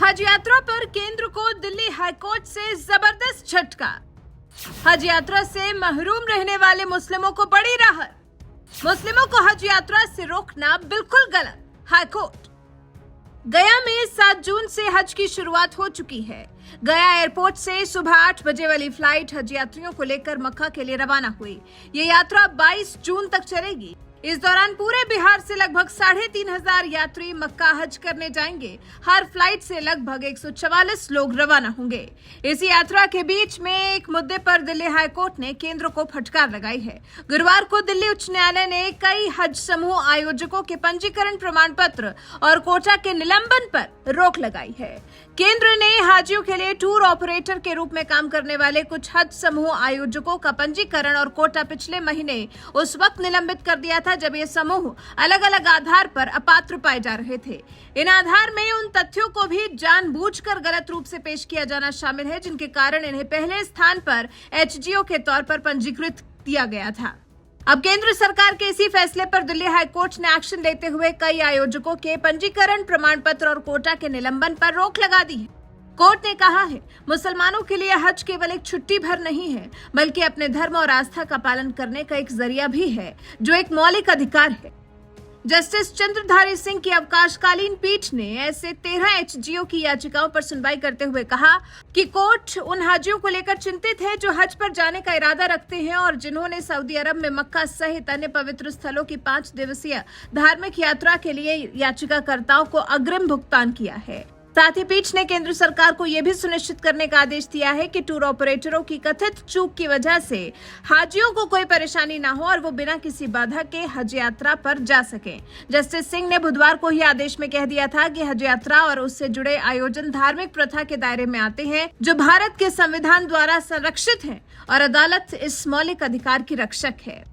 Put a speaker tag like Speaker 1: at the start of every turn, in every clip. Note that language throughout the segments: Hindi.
Speaker 1: हज यात्रा पर केंद्र को दिल्ली हाईकोर्ट से जबरदस्त झटका। हज यात्रा से महरूम रहने वाले मुस्लिमों को बड़ी राहत। मुस्लिमों को हज यात्रा से रोकना बिल्कुल गलत। हाईकोर्ट। गया में 7 जून से हज की शुरुआत हो चुकी है। गया एयरपोर्ट से सुबह 8 बजे वाली फ्लाइट हज यात्रियों को लेकर मक्का के लिए रवाना हुई। ये यात्रा 22 जून तक चलेगी। इस दौरान पूरे बिहार से लगभग 3,500 यात्री मक्का हज करने जाएंगे। हर फ्लाइट से लगभग 144 लोग रवाना होंगे। इस यात्रा के बीच में एक मुद्दे पर दिल्ली हाईकोर्ट ने केंद्र को फटकार लगाई है। गुरुवार को दिल्ली उच्च न्यायालय ने कई हज समूह आयोजकों के पंजीकरण प्रमाण पत्र और कोटा के निलंबन पर रोक लगाई है। केंद्र ने हाजियों के लिए टूर ऑपरेटर के रूप में काम करने वाले कुछ हज समूह आयोजकों का पंजीकरण और कोटा पिछले महीने उस वक्त निलंबित कर दिया था जब ये समूह अलग अलग आधार पर अपात्र पाए जा रहे थे। इन आधार में उन तथ्यों को भी जानबूझकर गलत रूप से पेश किया जाना शामिल है जिनके कारण इन्हें पहले स्थान पर एचजीओ के तौर पर पंजीकृत किया गया था। अब केंद्र सरकार के इसी फैसले पर दिल्ली हाईकोर्ट ने एक्शन लेते हुए कई आयोजकों के पंजीकरण प्रमाण पत्र और कोटा के निलंबन पर रोक लगा दी है। कोर्ट ने कहा है, मुसलमानों के लिए हज केवल एक छुट्टी भर नहीं है बल्कि अपने धर्म और आस्था का पालन करने का एक जरिया भी है जो एक मौलिक अधिकार है। जस्टिस चंद्रधारी सिंह की अवकाशकालीन पीठ ने ऐसे 13 एचजीओ की याचिकाओं पर सुनवाई करते हुए कहा कि कोर्ट उन हाजियों को लेकर चिंतित है जो हज पर जाने का इरादा रखते हैं और जिन्होंने सऊदी अरब में मक्का सहित अन्य पवित्र स्थलों की 5 दिवसीय धार्मिक यात्रा के लिए याचिकाकर्ताओं को अग्रिम भुगतान किया है। साथ ही पीठ ने केंद्र सरकार को यह भी सुनिश्चित करने का आदेश दिया है कि टूर ऑपरेटरों की कथित चूक की वजह से हाजियों को कोई परेशानी न हो और वो बिना किसी बाधा के हज यात्रा पर जा सकें। जस्टिस सिंह ने बुधवार को ही आदेश में कह दिया था कि हज यात्रा और उससे जुड़े आयोजन धार्मिक प्रथा के दायरे में आते हैं जो भारत के संविधान द्वारा संरक्षित हैं और अदालत इस मौलिक अधिकार की रक्षक है।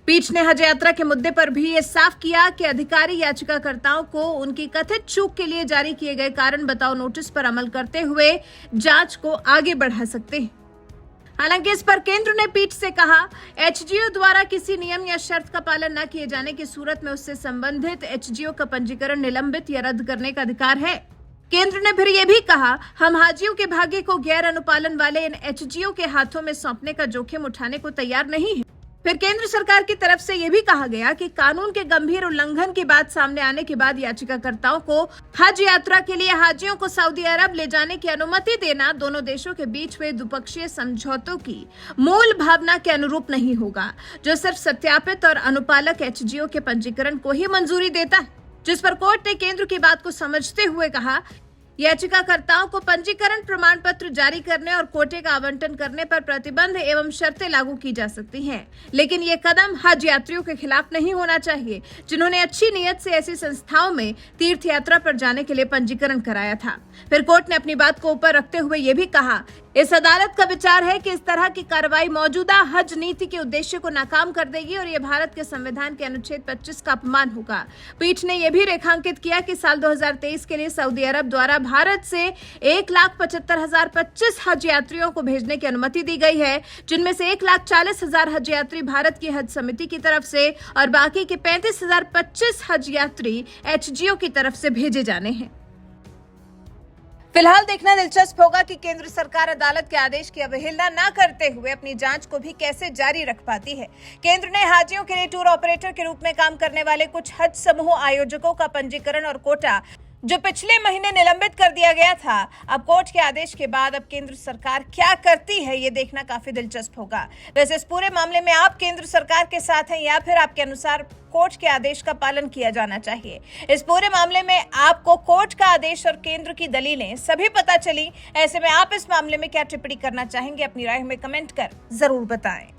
Speaker 1: पीठ ने हज यात्रा के मुद्दे पर भी ये साफ किया कि अधिकारी याचिकाकर्ताओं को उनकी कथित चूक के लिए जारी किए गए कारण बताओ नोटिस पर अमल करते हुए जांच को आगे बढ़ा सकते हैं। हालांकि इस पर केंद्र ने पीठ से कहा, एचजीओ द्वारा किसी नियम या शर्त का पालन न किए जाने की सूरत में उससे संबंधित एचजीओ का पंजीकरण निलंबित या रद्द करने का अधिकार है। केंद्र ने फिर यह भी कहा, हम हाजियों के भाग्य को गैर अनुपालन वाले इन एचजीओ के हाथों में सौंपने का जोखिम उठाने को तैयार नहीं है। फिर केंद्र सरकार की तरफ से यह भी कहा गया कि कानून के गंभीर उल्लंघन की बात सामने आने के बाद याचिकाकर्ताओं को हज यात्रा के लिए हाजियों को सऊदी अरब ले जाने की अनुमति देना दोनों देशों के बीच हुए द्विपक्षीय समझौतों की मूल भावना के अनुरूप नहीं होगा, जो सिर्फ सत्यापित और अनुपालक एचजीओ के पंजीकरण को ही मंजूरी देता है। जिस पर कोर्ट ने केंद्र की बात को समझते हुए कहा, याचिकाकर्ताओं को पंजीकरण प्रमाण पत्र जारी करने और कोटे का आवंटन करने पर प्रतिबंध एवं शर्तें लागू की जा सकती हैं, लेकिन ये कदम हज यात्रियों के खिलाफ नहीं होना चाहिए जिन्होंने अच्छी नीयत से ऐसी संस्थाओं में तीर्थ यात्रा पर जाने के लिए पंजीकरण कराया था। फिर कोर्ट ने अपनी बात को ऊपर रखते हुए ये भी कहा, इस अदालत का विचार है कि इस तरह की कार्रवाई मौजूदा हज नीति के उद्देश्य को नाकाम कर देगी और ये भारत के संविधान के अनुच्छेद 25 का अपमान होगा। पीठ ने यह भी रेखांकित किया कि साल 2023 के लिए सऊदी अरब द्वारा भारत से 1,75,025 हज यात्रियों को भेजने की अनुमति दी गई है, जिनमें से 1,40,000 हज यात्री भारत की हज समिति की तरफ से और बाकी के 35,025 हज यात्री एचजीओ की तरफ से भेजे जाने हैं। फिलहाल देखना दिलचस्प होगा कि केंद्र सरकार अदालत के आदेश की अवहेलना न करते हुए अपनी जांच को भी कैसे जारी रख पाती है। केंद्र ने हाजियों के लिए टूर ऑपरेटर के रूप में काम करने वाले कुछ हज समूह आयोजकों का पंजीकरण और कोटा जो पिछले महीने निलंबित कर दिया गया था, अब कोर्ट के आदेश के बाद अब केंद्र सरकार क्या करती है ये देखना काफी दिलचस्प होगा। वैसे इस पूरे मामले में आप केंद्र सरकार के साथ हैं या फिर आपके अनुसार कोर्ट के आदेश का पालन किया जाना चाहिए? इस पूरे मामले में आपको कोर्ट का आदेश और केंद्र की दलीलें सभी पता चली। ऐसे में आप इस मामले में क्या टिप्पणी करना चाहेंगे? अपनी राय में कमेंट कर जरूर बताएं।